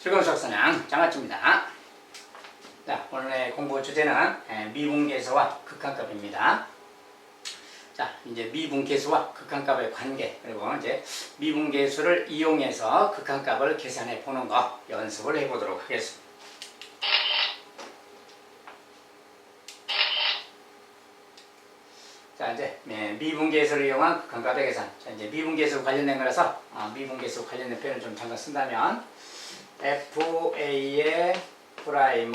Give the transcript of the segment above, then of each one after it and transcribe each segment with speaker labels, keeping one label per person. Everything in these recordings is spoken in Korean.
Speaker 1: 즐거운 수학사냥 장아찌입니다. 자, 오늘의 공부 주제는 미분계수와 극한값입니다. 자, 이제 미분계수와 극한값의 관계, 그리고 이제 미분계수를 이용해서 극한값을 계산해 보는 거 연습을 해 보도록 하겠습니다. 자, 이제 미분계수를 이용한 극한값의 계산. 자, 이제 미분계수 관련된 거라서 미분계수 관련된 표현을 좀 잠깐 쓴다면 FA의 프라임은,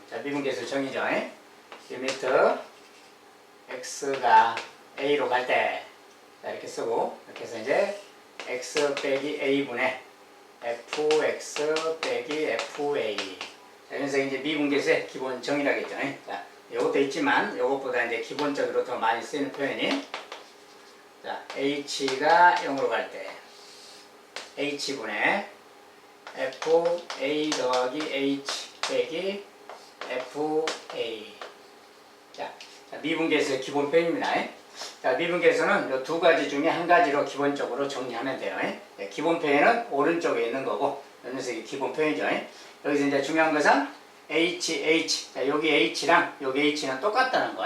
Speaker 1: 자, 미분계수 정의죠. 리미트 x가 a로 갈 때, 자, 이렇게 쓰고, 이렇게 해서 이제 x 빼기 a분의 fx 빼기 fa. 자, 여기서 이제 미분계수의 기본 정의라겠죠. 자, 요것도 있지만 요것보다 이제 기본적으로 더 많이 쓰이는 표현이, 자, h가 0으로 갈 때 h분의 fa 더하기 h 빼기 fa. 자, 미분계수의 기본 표현입니다. 자, 미분계수는 이 두 가지 중에 한 가지로 기본적으로 정리하면 돼요. 기본 표현은 오른쪽에 있는 거고, 이 녀석이 기본 표현이죠. 여기서 이제 중요한 것은 h. 자, 여기 h랑 여기 h는 똑같다는 거.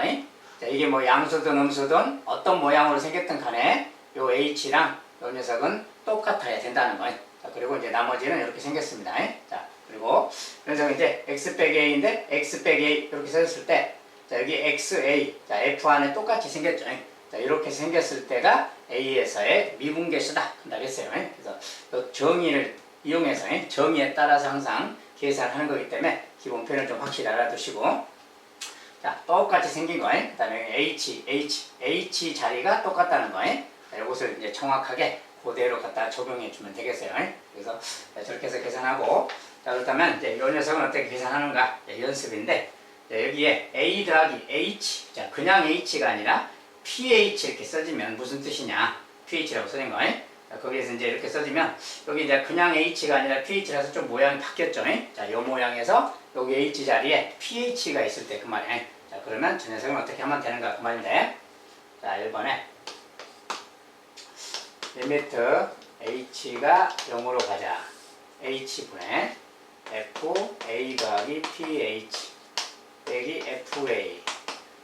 Speaker 1: 자, 이게 뭐 양수든 음수든 어떤 모양으로 생겼든 간에 요 h랑 요 녀석은 똑같아야 된다는 거. 자, 그리고 이제 나머지는 이렇게 생겼습니다. 자, 그리고 그래서 이제 x 빼기 a인데 x 빼기 a 이렇게 썼을 때, 자, 여기 xa, 자, f 안에 똑같이 생겼죠. 자, 이렇게 생겼을 때가 a에서의 미분계수다 한다고 했어요. 그래서 또 정의를 이용해서 정의에 따라서 항상 계산하는 거기 때문에 기본 표현을 좀 확실히 알아두시고, 자, 똑같이 생긴 거, 그 다음에 h 자리가 똑같다는 거, 자, 이것을 이제 정확하게 그대로 갖다 적용해 주면 되겠어요. 그래서 저렇게 해서 계산하고, 자, 그렇다면 이제 이 녀석은 어떻게 계산하는가, 연습인데, 자, 여기에 a 더하기 h, 자, 그냥 h가 아니라 ph 이렇게 써지면 무슨 뜻이냐, ph라고 써진 거. 자, 거기에서 이제 이렇게 써지면 여기 이제 그냥 h가 아니라 ph라서 좀 모양이 바뀌었죠. 자, 요 모양에서 여기 h 자리에 ph가 있을 때 그 말이에요. 자, 그러면 저 녀석은 어떻게 하면 되는가 그 말인데, 자, 1번에 리미트 h가 0으로 가자. h분의 fa 더하기 ph 빼기 fa.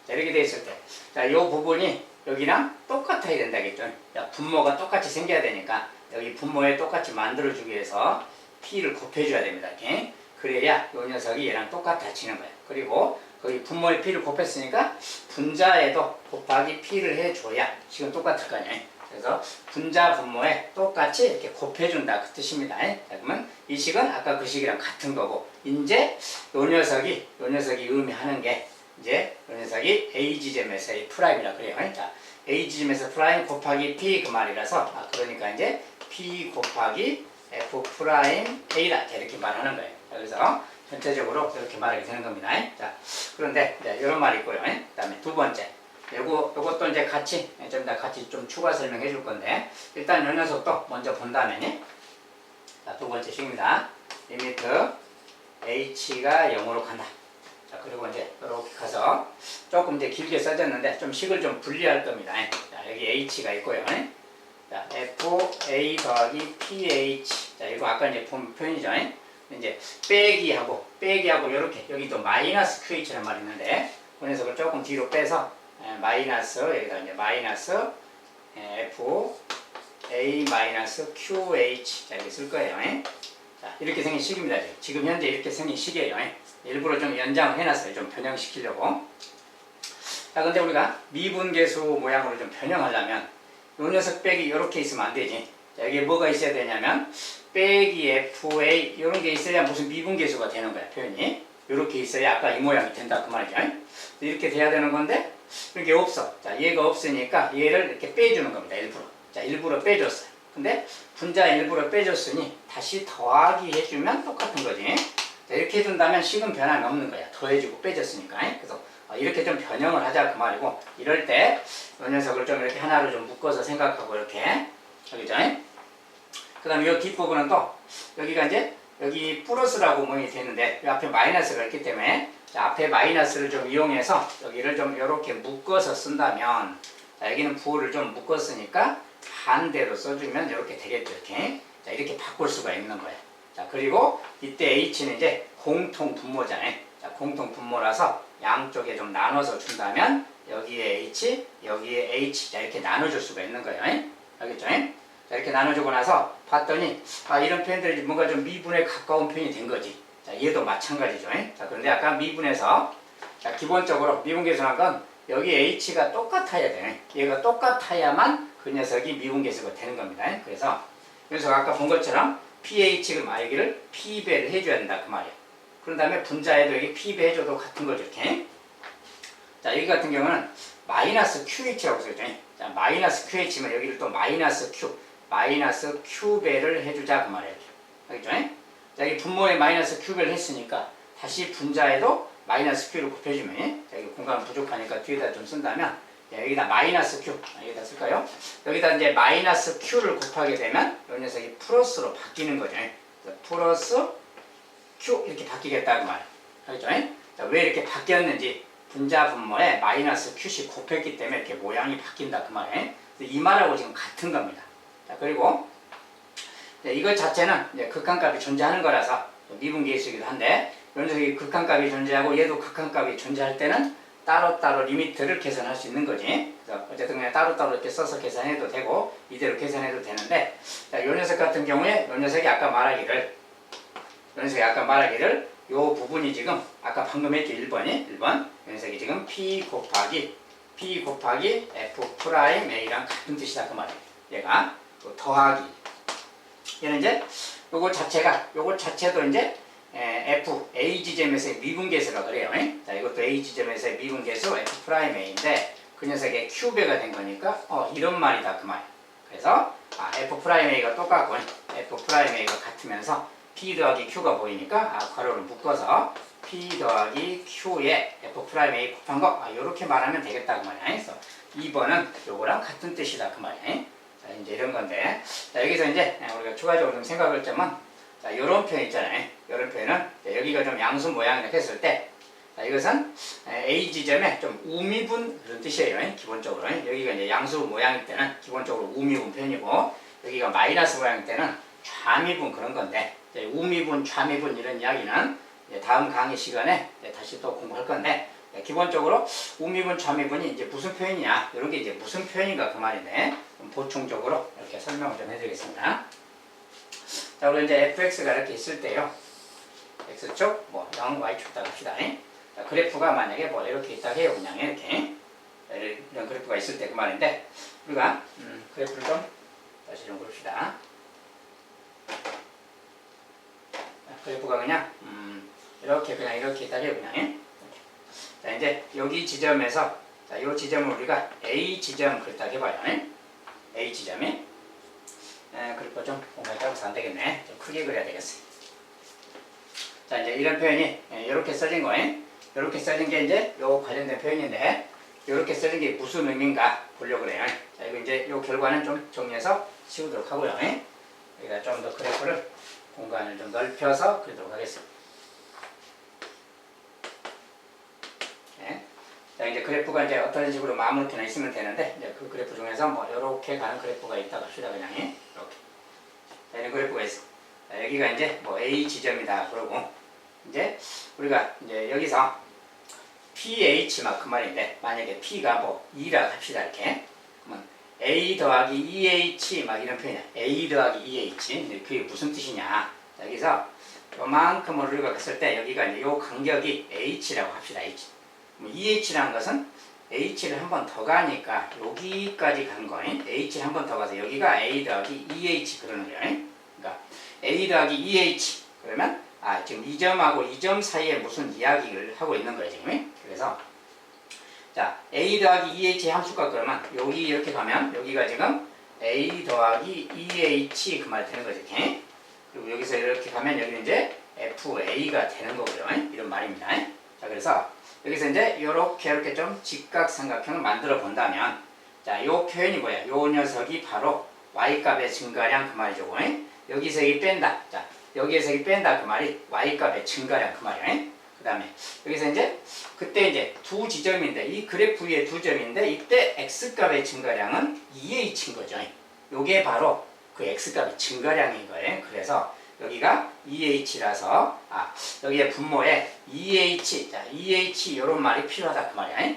Speaker 1: 자, 이렇게 돼 있을 때, 자, 요 부분이 여기랑 똑같아야 된다겠죠. 자, 분모가 똑같이 생겨야 되니까 여기 분모에 똑같이 만들어주기 위해서 p를 곱해줘야 됩니다. 이렇게. 그래야 요 녀석이 얘랑 똑같아지는 거예요. 그리고 거기 분모에 p를 곱했으니까 분자에도 곱하기 p를 해줘야 식은 똑같을 거 아니에요. 그래서 분자 분모에 똑같이 이렇게 곱해준다 그 뜻입니다. 자, 그러면 이 식은 아까 그 식이랑 같은 거고, 이제 요 녀석이 의미하는 게, 이제 요 녀석이 a 지점에서의 프라임이라 그래요. 자, a 지점에서 프라임 곱하기 p 그 말이라서, 그러니까 이제 p 곱하기 f 프라임 a다 이렇게 말하는 거예요. 그래서 전체적으로 이렇게 말하게 되는 겁니다. 자, 그런데 이제 이런 말이 있고요. 그 다음에 두 번째, 요것도 이제 같이 좀 더 같이 좀 추가 설명해 줄 건데, 일단 요 녀석도 먼저 본다면, 자, 두 번째 식입니다. 리미트 h가 0으로 간다. 자, 그리고 이제 이렇게 가서 조금 이제 길게 써졌는데 좀 식을 좀 분리할 겁니다. 자, 여기 h가 있고요. 자, fa 더하기 ph. 자, 이거 아까 이제 본 표현이죠. 이제 빼기하고 이렇게 여기도 마이너스 qh라는 말이 있는데, 그 녀석을 조금 뒤로 빼서 마이너스, 여기다 이제 마이너스 f a 마이너스 qh. 자, 이렇게 쓸 거예요. 자, 이렇게 생긴 식입니다. 지금 현재 이렇게 생긴 식이에요. 일부러 좀 연장을 해놨어요. 좀 변형시키려고. 자, 근데 우리가 미분계수 모양으로 좀 변형하려면 요 녀석 빼기 이렇게 있으면 안 되지. 자, 여기에 뭐가 있어야 되냐면 빼기 fa 이런 게 있어야 무슨 미분계수가 되는 거야, 표현이. 이렇게 있어야 아까 이 모양이 된다 그 말이죠. 이렇게 돼야 되는 건데 이게 없어. 자, 얘가 없으니까 얘를 이렇게 빼주는 겁니다. 일부러. 자, 일부러 빼줬어요. 근데 분자 일부러 빼줬으니 다시 더하기 해주면 똑같은 거지. 자, 이렇게 해준다면 식은 변함이 없는 거야. 더해주고 빼줬으니까. 그래서 이렇게 좀 변형을 하자 그 말이고, 이럴 때 이 녀석을 좀 이렇게 하나로 좀 묶어서 생각하고 이렇게 알겠죠? 그 다음에 이 뒷부분은 또 여기가 이제 여기 플러스라고 모양이 되는데 이 앞에 마이너스가 있기 때문에, 자, 앞에 마이너스를 좀 이용해서 여기를 좀 이렇게 묶어서 쓴다면, 자, 여기는 부호를 좀 묶었으니까 반대로 써주면 이렇게 되겠죠. 이렇게. 자, 이렇게 바꿀 수가 있는 거예요. 자, 그리고 이때 h는 이제 공통 분모잖아요. 자, 공통 분모라서 양쪽에 좀 나눠서 준다면 여기에 h, 여기에 h. 자, 이렇게 나눠줄 수가 있는 거예요. 알겠죠? 자, 이렇게 나눠주고 나서 봤더니 이런 표현들이 뭔가 좀 미분에 가까운 표현이 된 거지. 자, 얘도 마찬가지죠. 자, 그런데 아까 미분에서 자, 기본적으로 미분 계수한 건 여기 h가 똑같아야 되네. 얘가 똑같아야만 그 녀석이 미분 계수가 되는 겁니다. 그래서 아까 본 것처럼 ph 여기를 p배를 해줘야 된다 그 말이에요. 그런 다음에 분자에도 여기 p배 해줘도 같은 거죠. 이렇게. 자, 여기 같은 경우는 마이너스 qh라고 써있죠. 자, 마이너스 qh면 여기를 또 마이너스 q배를 해주자 그 말이에요. 알겠죠? 자, 여기 분모에 마이너스 q배를 했으니까 다시 분자에도 마이너스 q를 곱해주면, 자, 여기 공간 부족하니까 뒤에다 좀 쓴다면, 자, 여기다 마이너스 q, 여기다 쓸까요? 여기다 이제 마이너스 q를 곱하게 되면 이 녀석이 플러스로 바뀌는 거죠. 플러스 q 이렇게 바뀌겠다 그 말이에요. 알겠죠? 자, 왜 이렇게 바뀌었는지 분자 분모에 마이너스 q씩 곱했기 때문에 이렇게 모양이 바뀐다 그 말이에요. 이 말하고 지금 같은 겁니다. 자, 그리고 이것 자체는 이제 극한값이 존재하는 거라서 미분 계수이기도 한데, 이 녀석이 극한값이 존재하고 얘도 극한값이 존재할 때는 따로따로 리미트를 계산할 수 있는 거지. 그래서 어쨌든 그냥 따로따로 이렇게 써서 계산해도 되고 이대로 계산해도 되는데, 자, 이 녀석 같은 경우에 이 녀석이 아까 말하기를 요 부분이 지금 아까 방금 했죠. 1번 이 녀석이 지금 p 곱하기 f 프라임 a랑 같은 뜻이다 그 말이에요. 얘가 또 더하기, 얘는 이제 요거 자체도 이제 a 지점에서의 미분계수라고 그래요. 자, 이것도 a 지점에서의 미분계수 f 프라임 a인데 그 녀석의 q배가 된 거니까 이런 말이다 그 말이에요. 그래서 f 프라임 a가 똑같고 f 프라임 a가 같으면서 p 더하기 q가 보이니까 괄호를 묶어서 p 더하기 q에 f 프라임 a 곱한 거 이렇게 말하면 되겠다 그 말이야. 그래서 2번은 요거랑 같은 뜻이다 그 말이야. 자, 이제 이런 건데, 자, 여기서 이제 우리가 추가적으로 좀 생각할 점은, 자, 요런 표현 있잖아요. 요런 표현은 여기가 좀 양수 모양이라고 했을 때, 자, 이것은 a 지점에 좀 우미분 그런 뜻이에요. 기본적으로 여기가 이제 양수 모양일 때는 기본적으로 우미분 표현이고, 여기가 마이너스 모양일 때는 좌미분 그런 건데, 우미분, 좌미분 이런 이야기는 다음 강의 시간에 다시 또 공부할 건데, 기본적으로 우미분, 좌미분이 이제 무슨 표현이냐, 이런 게 이제 무슨 표현인가 그 말인데, 좀 보충적으로 이렇게 설명을 좀 해드리겠습니다. 자, 우리 이제 fx가 이렇게 있을 때요, x축, 0, y축 다 합시다. 자, 그래프가 만약에 이렇게 있다 해요, 그냥 이렇게. 자, 이런 그래프가 있을 때 그 말인데, 우리가 그래프를 좀 다시 좀 그립시다. 그래프가 그냥 이렇게 있다 해요, 그냥. 자, 이제 여기 지점에서, 자, 이 지점을 우리가 A 지점 그랬다 해봐요. A 지점이. 그리고 좀 공간이 짧아서 안 되겠네. 좀 크게 그려야 되겠어요. 자, 이제 이런 표현이 이렇게 써진 거예요. 이렇게 써진 게 이제 요 관련된 표현인데, 이렇게 써진 게 무슨 의미인가 보려고 그래요. 자, 이거 이제 요 결과는 좀 정리해서 치우도록 하고요. 여기다 좀 더 그래프를 공간을 좀 넓혀서 그리도록 하겠습니다. 자, 이제 그래프가 이제 어떤 식으로 아무렇게나 있으면 되는데, 이제 그 그래프 중에서 이렇게 가는 그래프가 있다고 합시다, 그냥. 이렇게. 자, 이런 그래프가 있어. 자, 여기가 이제 A 지점이다, 그러고, 이제 우리가 이제 여기서 pH 그 말인데, 만약에 P가 2라 합시다, 이렇게. 그러면 A 더하기 EH 이런 표현이야. A 더하기 EH. 그게 무슨 뜻이냐. 자, 여기서 요만큼을 우리가 했을 때, 여기가 이제 요 간격이 H라고 합시다, H. EH라는 것은 H를 한 번 더 가니까 여기까지 간 거예요. H를 한 번 더 가서 여기가 A 더하기 EH 그러는 거예요. 그러니까 A 더하기 EH 그러면 지금 이 점하고 이 점 사이에 무슨 이야기를 하고 있는 거예요, 지금. 그래서 자, A 더하기 EH 함수가 그러면 여기 이렇게 가면 여기가 지금 A 더하기 EH 그 말 되는 거죠, 이렇게. 그리고 여기서 이렇게 가면 여기는 이제 FA가 되는 거고요. 이런 말입니다. 자, 그래서 여기서 이제 이렇게 좀 직각삼각형을 만들어 본다면, 자, 요 표현이 뭐야? 요 녀석이 바로 y값의 증가량 그 말이죠. 여기서 이 뺀다. 자, 여기에서 이 뺀다 그 말이 y값의 증가량 그 말이에요. 그 다음에 여기서 이제 그때 이제 두 지점인데, 이 그래프 위에 두 점인데 이때 x값의 증가량은 2h인 거죠. 요게 바로 그 x값의 증가량인 거예요. 그래서 여기가 EH라서 여기에 분모에 EH, 자, EH 이런 말이 필요하다 그 말이야.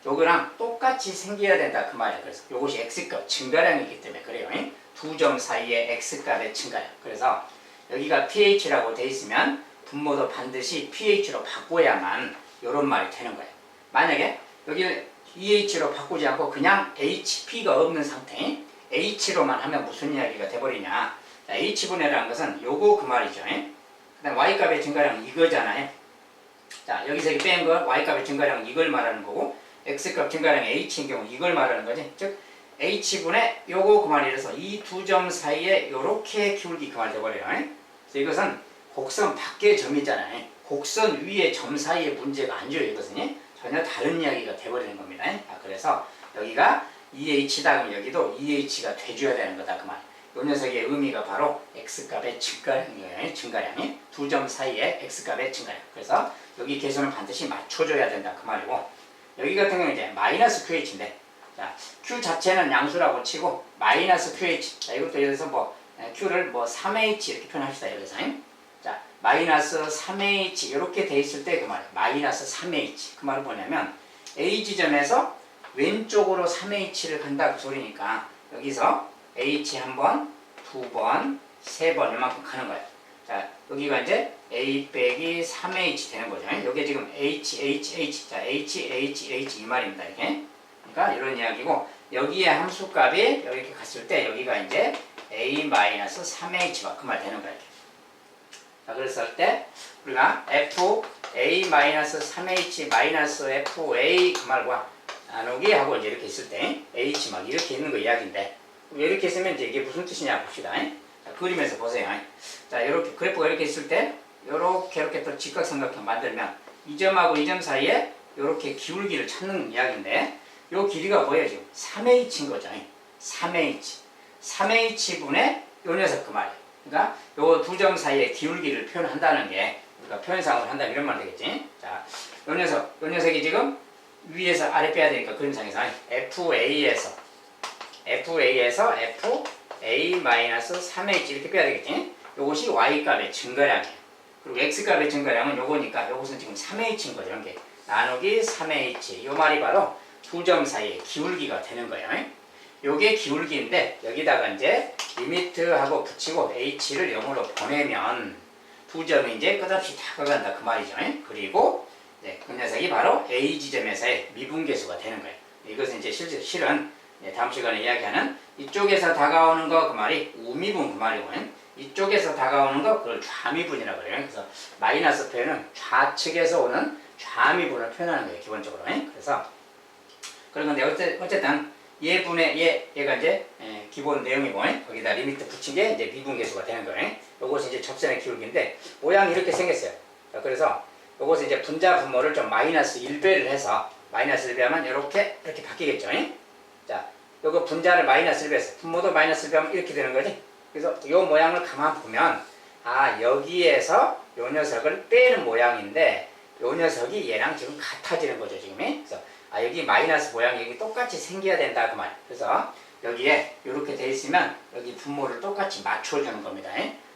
Speaker 1: 요거랑 똑같이 생겨야 된다 그 말이야. 그래서 요것이 X값 증가량이기 때문에 그래요. 두 점 사이의 X값의 증가량. 그래서 여기가 pH라고 돼 있으면 분모도 반드시 pH로 바꿔야만 이런 말이 되는 거예요. 만약에 여기를 EH로 바꾸지 않고 그냥 HP가 없는 상태, H로만 하면 무슨 이야기가 돼버리냐. 자, H분해라는 것은 요거 그 말이죠. 그 다음 Y값의 증가량은 이거잖아요. 자, 여기서 이렇게 뺀 거 Y값의 증가량은 이걸 말하는 거고, X값 증가량이 H인 경우 이걸 말하는 거지. 즉 H분의 요거 그 말이라서 이 두 점 사이에 요렇게 기울기 그 말이 돼버려요. 그래서 이것은 곡선 밖의 점이잖아요. 곡선 위의 점 사이의 문제가 아니죠. 이것은 전혀 다른 이야기가 돼버리는 겁니다. 그래서 여기가 EH다 그러면 여기도 EH가 돼줘야 되는 거다 그 말. 이 녀석의 의미가 바로 X값의 증가량이에요. 증가량이 두 점 사이의 X값의 증가량. 그래서 여기 개수는 반드시 맞춰줘야 된다 그 말이고, 여기 같은 경우는 이제 마이너스 QH인데, 자, Q 자체는 양수라고 치고 마이너스 QH. 자, 이것도 예를 들어서 뭐 Q를 뭐 3H 이렇게 표현합시다. 여기서. 자, 마이너스 3H 이렇게 돼 있을 때 그 말이에요. 마이너스 3H. 그 말은 뭐냐면 A 지점에서 왼쪽으로 3H를 간다 그 소리니까 여기서 H 한 번, 두 번, 세 번 이만큼 가는 거예요. 자, 여기가 이제 A 빼기 3H 되는 거죠. 여기 지금 H. 자, H 이 말입니다. 이게. 그러니까 이런 이야기고, 여기에 함수값이 이렇게 갔을 때 여기가 이제 A-3H가 그 말 되는 거예요. 자, 그랬을 때 우리가 FA-3H-FA 그 말과 나누기 하고 이제 이렇게 있을 때 H 막 이렇게 있는 거 이야기인데, 이렇게 있으면 이제 이게 무슨 뜻이냐 봅시다. 자, 그림에서 보세요. 자, 이렇게 그래프가 이렇게 있을 때 이렇게 또 직각삼각형 만들면 이 점하고 이 점 사이에 이렇게 기울기를 찾는 이야기인데, 요 길이가 뭐예요? 지금 3H인 거죠. 3H분의 요 녀석 그 말이에요. 그러니까 요 두 점 사이의 기울기를 표현한다는 게, 우리가 표현상으로 한다면 이런 말 되겠지. 자, 요 녀석이 지금 위에서 아래 빼야 되니까 그림상에서 FA에서 FA-3H 이렇게 빼야 되겠지. 요것이 Y값의 증가량이에요. 그리고 X값의 증가량은 요거니까 요것은 지금 3H인 거죠. 이렇게 나누기 3H. 요 말이 바로 두 점 사이의 기울기가 되는 거예요. 요게 기울기인데 여기다가 이제 리미트하고 붙이고 H를 0으로 보내면 두 점이 이제 끝없이 다가간다 그 말이죠. 그리고 그 녀석이 바로 A 지점에서의 미분계수가 되는 거예요. 이것은 이제 실은 다음 시간에 이야기하는 이쪽에서 다가오는 거 그 말이 우미분 그 말이고, 이쪽에서 다가오는 거 그걸 좌미분이라고 그래요. 그래서 마이너스 표현은 좌측에서 오는 좌미분을 표현하는 거예요. 기본적으로. 그래서 그런 건데 어쨌든 얘가 이제 기본 내용이고, 거기다 리미트 붙인 게 이제 미분계수가 되는 거예요. 요것이 이제 접선의 기울기인데 모양이 이렇게 생겼어요. 자, 그래서 요것은 이제 분자 분모를 좀 마이너스 1배를 해서, 마이너스 1배 하면 이렇게 바뀌겠죠. 자, 요거 분자를 마이너스 1배해서 분모도 마이너스 1배 하면 이렇게 되는 거지. 그래서 요 모양을 가만 보면 여기에서 요 녀석을 빼는 모양인데 요 녀석이 얘랑 지금 같아지는 거죠. 지금. 그래서 여기 마이너스 모양이 여기 똑같이 생겨야 된다 그 말. 그래서 여기에 이렇게 돼 있으면 여기 분모를 똑같이 맞춰주는 겁니다.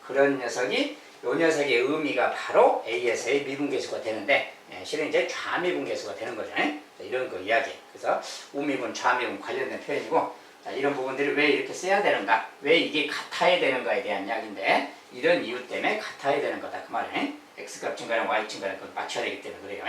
Speaker 1: 그런 녀석이, 요 녀석의 의미가 바로 A에서의 미분계수가 되는데, 실은 이제 좌미분계수가 되는 거죠. 이런 거 이야기. 그래서 우미분, 좌미분 관련된 표현이고, 자, 이런 부분들이 왜 이렇게 써야 되는가, 왜 이게 같아야 되는가에 대한 이야기인데, 이런 이유 때문에 같아야 되는 거다 그 말이에요. X값 증가랑 Y 증가랑 그걸 맞춰야 되기 때문에 그래요.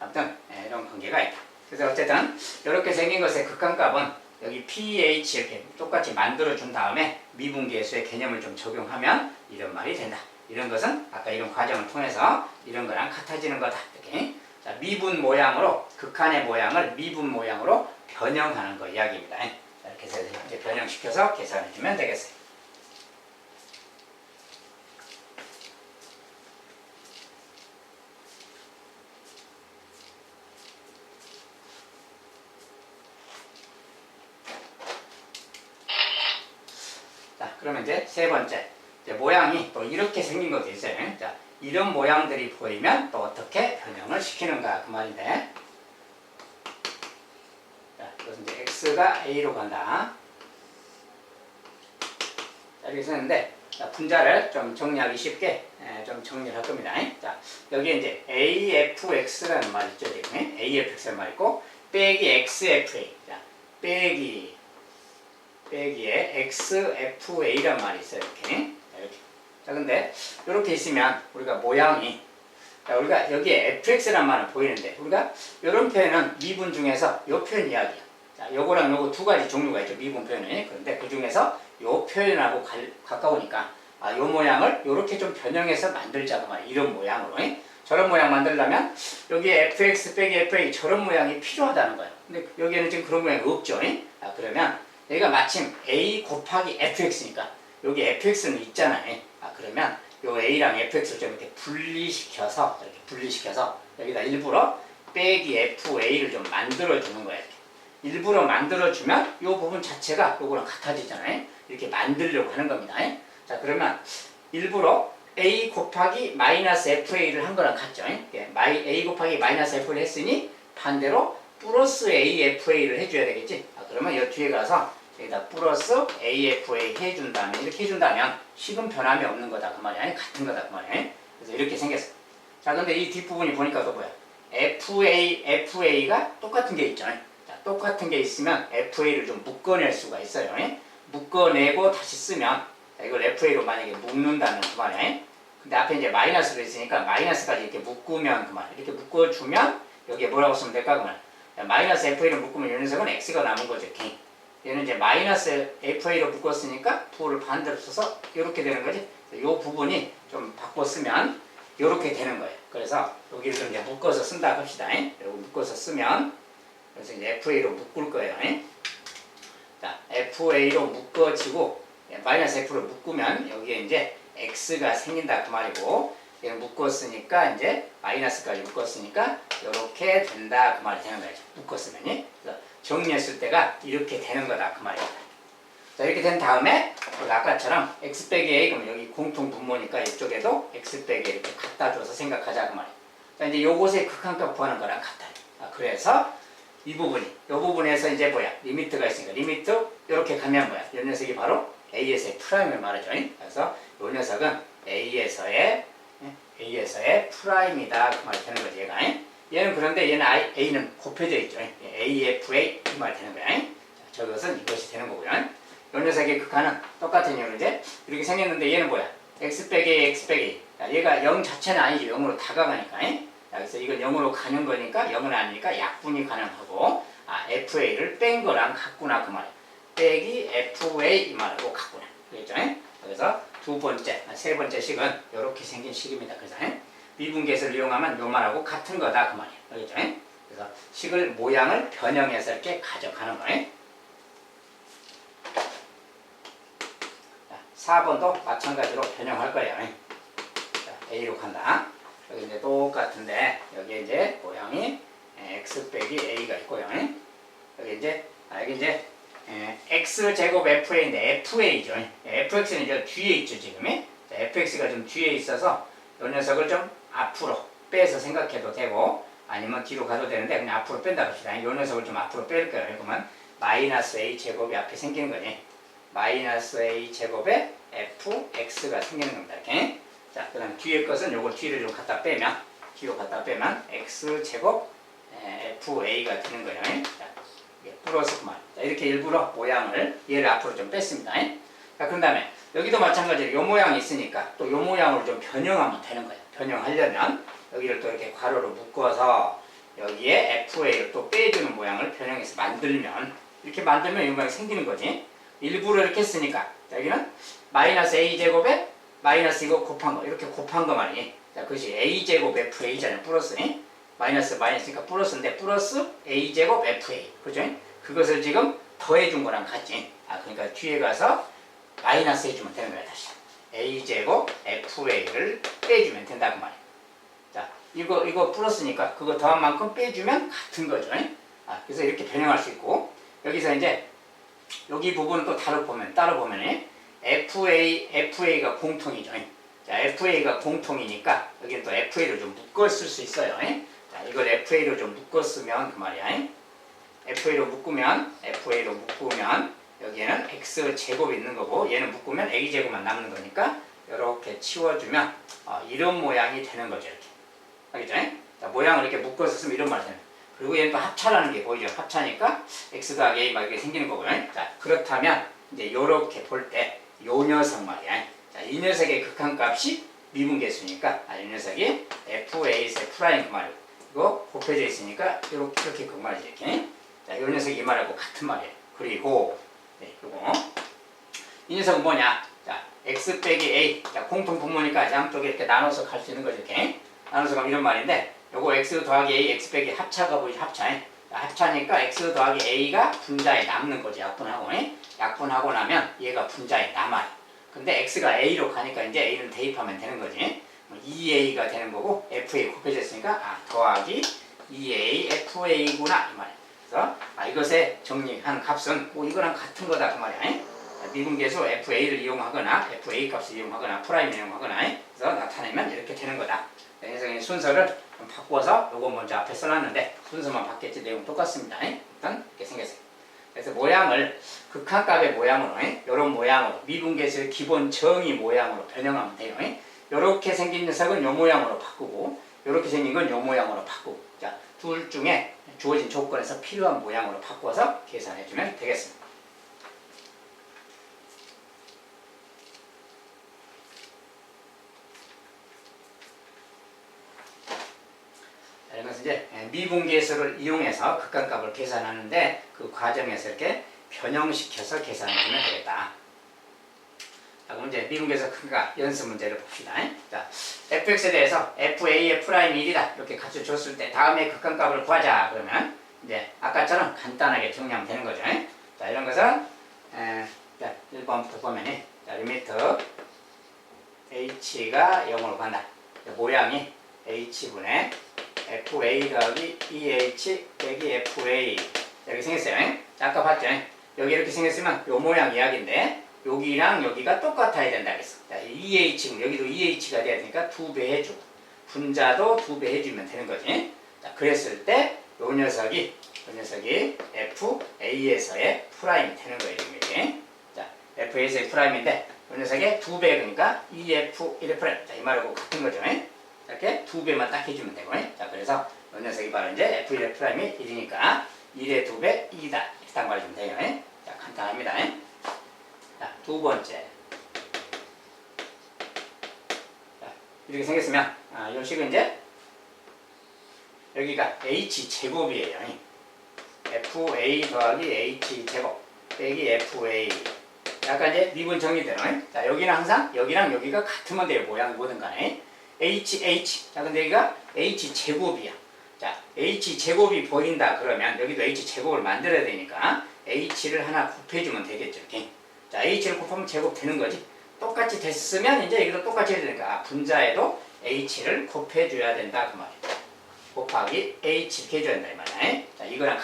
Speaker 1: 아무튼 이런 관계가 있다. 그래서 어쨌든 이렇게 생긴 것의 극한값은 여기 pH 이렇게 똑같이 만들어준 다음에 미분계수의 개념을 좀 적용하면 이런 말이 된다. 이런 것은 아까 이런 과정을 통해서 이런 거랑 같아지는 거다. 이렇게. 자, 미분 모양으로, 극한의 모양을 미분 모양으로 변형하는 거 이야기입니다. 자, 이렇게 해서 이제 변형시켜서 계산해주면 되겠어요. 자, 그러면 이제 세 번째. 이제 모양이 또 이렇게 생긴 것도 있어요. 자, 이런 모양들이 보이면 또 어떻게 변형을 시키는가 그 말인데, 자, 이것은 이제 X가 A로 간다. 자, 이렇게 썼는데 자, 분자를 좀 정리하기 쉽게 좀 정리를 할 겁니다. 자, 여기에 이제 AFX라는 말이 있죠. 지금 AFX라는 말이 있고 빼기 XFA. 자, 빼기에 XFA란 말이 있어요. 이렇게. 자, 근데 이렇게 있으면 우리가 모양이 자, 우리가 여기에 fx란 말은 보이는데 우리가 이런 표현은 미분 중에서 이 표현 이야기야. 자, 요거랑 요거 두 가지 종류가 있죠. 미분 표현이. 그런데 그 중에서 이 표현하고 가까우니까 요 모양을 이렇게 좀 변형해서 만들자고 말이야. 이런 모양으로. 저런 모양 만들려면 여기에 fx 빼기 fa 저런 모양이 필요하다는 거예요. 근데 여기에는 지금 그런 모양이 없죠. 그러면 여기가 마침 a 곱하기 fx니까 여기 fx는 있잖아요. 그러면 요 a랑 fx를 좀 이렇게 분리시켜서 여기다 일부러 빼기 fa를 좀 만들어주는 거야. 일부러 만들어주면 요 부분 자체가 요거랑 같아지잖아요. 이렇게 만들려고 하는 겁니다. 자, 그러면 일부러 a 곱하기 마이너스 fa를 한 거랑 같죠. a 곱하기 마이너스 fa를 했으니 반대로 플러스 afa를 해줘야 되겠지. 그러면 이 뒤에 가서 여기다 플러스 AFA 해준다면 이렇게 해준다면 식은 변함이 없는 거다 그 말이야. 같은 거다 그 말이야. 그래서 이렇게 생겼어. 자, 근데 이 뒷부분이 보니까 또 뭐야? FA가 똑같은 게 있죠. 자, 똑같은 게 있으면 FA를 좀 묶어낼 수가 있어요. 묶어내고 다시 쓰면 자, 이걸 FA로 만약에 묶는다면 그 말이야. 근데 앞에 이제 마이너스로 있으니까 마이너스까지 이렇게 묶으면 그 말. 이렇게 묶어주면 여기에 뭐라고 쓰면 될까 그 말. 마이너스 FA를 묶으면 이 녀석은 X가 남은 거죠. 이렇게. 얘는 이제 마이너스 FA로 묶었으니까 부호를 반대로 써서 이렇게 되는 거지. 이 부분이 좀 바꿔 쓰면 이렇게 되는 거예요. 그래서 여기를 좀 이제 묶어서 쓴다 합시다. 그리고 묶어서 쓰면 그래서 이제 FA로 묶을 거예요. 자, FA로 묶어지고 마이너스 F로 묶으면 여기에 이제 X가 생긴다 그 말이고 얘를 묶었으니까 이제 마이너스까지 묶었으니까 이렇게 된다 그 말이 되는 거죠. 묶었으면. 그래서 정리했을 때가 이렇게 되는 거다 그 말이야. 자, 이렇게 된 다음에 아까처럼 x 빼기 a 그러면 여기 공통 분모니까 이쪽에도 x 빼기 이렇게 갖다 줘서 생각하자 그 말이야. 자, 이제 요것의 극한값 구하는 거랑 같아요. 그래서 이 부분에서 이제 뭐야? 리미트가 있으니까 리미트 이렇게 가면 뭐야? 이 녀석이 바로 a에서의 프라임을 말하죠. 그래서 이 녀석은 a에서의 프라임이다 그 말이 되는 거지 얘가. 얘는 그런데 얘는 a는 곱해져 있죠. AFA 이 말이 되는 거야. 자, 저것은 이것이 되는 거고요. 이 녀석의 극한은 똑같은 이유로 이제 이렇게 생겼는데 얘는 뭐야? x 빼기 a, x 빼기. 얘가 0 자체는 아니지. 0으로 다가가니까. 그래서 이건 0으로 가는 거니까 0은 아니니까 약분이 가능하고 FA를 뺀 거랑 같구나 그 말이야. 빼기 FA 이 말하고 같구나. 그랬죠? 그래서 세 번째 식은 이렇게 생긴 식입니다. 그래서 미분계수를 이용하면 요 말하고 같은 거다 그 말이에요. 알겠죠? 그래서 식을 모양을 변형해서 이렇게 가져가는 거예요. 자, 4번도 마찬가지로 변형할 거예요. 자, A로 간다. 여기 이제 똑같은데 여기 이제 모양이 x 빼기 a가 있고요. 여기 이제 x 제곱 fa인데 fa죠. fx는 이제 뒤에 있죠 지금. 자, fx가 좀 뒤에 있어서 이 녀석을 좀 앞으로 빼서 생각해도 되고 아니면 뒤로 가도 되는데 그냥 앞으로 뺀다 합시다. 이 녀석을 좀 앞으로 뺄 거예요. 그러면 마이너스 a 제곱이 앞에 생기는 거니 마이너스 a 제곱에 fx가 생기는 겁니다. 이렇게. 자, 그 다음 뒤에 것은 요걸 뒤를 좀 갖다 빼면 뒤로 갖다 빼면 x 제곱 fa가 되는 거예요. 자, 플러스 그만. 자, 이렇게 일부러 모양을 얘를 앞으로 좀 뺐습니다. 자, 그 다음에 여기도 마찬가지로 요 모양이 있으니까 또 요 모양으로 좀 변형하면 되는 거예요. 변형하려면 여기를 또 이렇게 괄호로 묶어서 여기에 FA를 또 빼주는 모양을 변형해서 만들면 이렇게 만들면 이 모양이 생기는 거지. 일부러 이렇게 했으니까 여기는 마이너스 A제곱에 마이너스 이거 곱한 거 이렇게 곱한 거 말이니 자, 그것이 A제곱 FA잖아요. 플러스니 마이너스 마이너스니까 플러스인데 플러스 A제곱 FA 그죠? 그것을 지금 더해준 거랑 같지. 그러니까 뒤에 가서 마이너스 해주면 되는 거야 다시. A제곱 FA를 빼주면 된다고 말이야. 자, 이거 플러스니까 그거 더한 만큼 빼주면 같은 거죠. 그래서 이렇게 변형할 수 있고 여기서 이제 여기 부분은 또 따로 보면 FA가 공통이죠. 자, FA가 공통이니까 여기는 또 FA를 좀 묶어 쓸 수 있어요. 자, 이걸 FA로 좀 묶어 쓰면 그 말이야. FA로 묶으면 여기에는 x제곱이 있는 거고 얘는 묶으면 a제곱만 남는 거니까 이렇게 치워주면 이런 모양이 되는 거죠. 이렇게. 알겠죠? 자, 모양을 이렇게 묶어서 쓰면 이런 말이 되는 거예요. 그리고 얘는 또 합차라는 게 보이죠? 합차니까 x 더하기 a 막 이렇게 생기는 거고요. 자, 그렇다면 이제 이렇게 볼 때 요 녀석 말이야. 자, 이 녀석의 극한값이 미분계수니까 이 녀석이 f(a)의 프라임 그 말이고 이거 곱해져 있으니까 이렇게 그 말이지. 이렇게. 자, 요 녀석이 이 말하고 같은 말이에요. 그리고 요거 이 녀석은 뭐냐? 자, x 빼기 a. 자, 공통 분모니까 양쪽에 이렇게 나눠서 갈 수 있는 거죠. 이렇게. 나눠서 가면 이런 말인데 요거 x 더하기 a, x 빼기 합차가 보이죠? 합차. 합차니까 x 더하기 a가 분자에 남는 거지. 약분하고. 약분하고 나면 얘가 분자에 남아요. 근데 x가 a로 가니까 이제 a는 대입하면 되는 거지. 2a가 되는 거고 fa 곱해졌으니까 더하기 2a fa구나 이 말이야. 그래서 이것의 정리한 값은 이거랑 같은 거다 그 말이야. 미분계수 fa를 이용하거나 fa 값을 이용하거나 프라임을 이용하거나 그래서 나타내면 이렇게 되는 거다. 그래서 순서를 좀 바꿔서 요거 먼저 앞에 써놨는데 순서만 바뀌었지 내용 똑같습니다. 일단 이렇게 생겼어요. 그래서 모양을 극한값의 모양으로 이런 모양으로 미분계수의 기본 정의 모양으로 변형하면 돼요. 이렇게 생긴 녀석은 요 모양으로 바꾸고 이렇게 생긴 건 요 모양으로 바꾸고 자, 둘 중에 주어진 조건에서 필요한 모양으로 바꿔서 계산해주면 되겠습니다. 그래서 이제 미분계수를 이용해서 극한값을 계산하는데 그 과정에서 이렇게 변형시켜서 계산해주면 되겠다. 자, 그럼 이제 미분계수 극한값 연습 문제를 봅시다. 자, fx에 대해서 fa의 프라임 1이다 이렇게 같이 줬을 때 다음에 극한값을 구하자 그러면 이제 아까처럼 간단하게 정리하면 되는 거죠. 자, 이런 것은 자, 1번부터 보면 자, 리미트 h가 0으로 간다. 모양이 h분의 fa 더하기 2h 빼기 fa 이렇게 생겼어요. 자, 아까 봤죠? 여기 이렇게 생겼으면 요 모양 이야기인데 여기랑 여기가 똑같아야 된다 그랬어. 자, 2h 여기도 2h가 돼야 되니까 2배 해주고 분자도 2배 해주면 되는 거지. 자, 그랬을 때 요 녀석이 fa에서의 프라임이 되는 거예요. 이게. 자, fa에서의 프라임인데 요 녀석의 2배 그러니까 2f1의 프라임. 자, 이 말하고 같은 거죠. 이렇게 2배만 딱 해주면 되고. 자, 그래서 이 녀석이 바로 이제 f1의 프라임이 1이니까 1의 2배 2다. 이렇게 딱 말해주면 돼요. 자, 간단합니다. 자, 두 번째. 자, 이렇게 생겼으면, 요 식은 이제, 여기가 h제곱이에요. fa 더하기 h제곱 빼기 fa. 약간 이제 미분 정리대로. 자, 여기는 항상 여기랑 여기가 같으면 돼요. 모양이 뭐든 간에. h. 자, 근데 여기가 h제곱이야. 자, h제곱이 보인다 그러면 여기도 h제곱을 만들어야 되니까 h를 하나 곱해주면 되겠죠. 이렇게. 자, h를 곱하면 제곱 되는 거지. 똑같이 됐으면 이제 여기도 똑같이 해야 되니까 분자에도 h를 곱해줘야 된다 그 말이야. 곱하기 h 이렇게 해줘야 된다 이 말이야. 자, 이거랑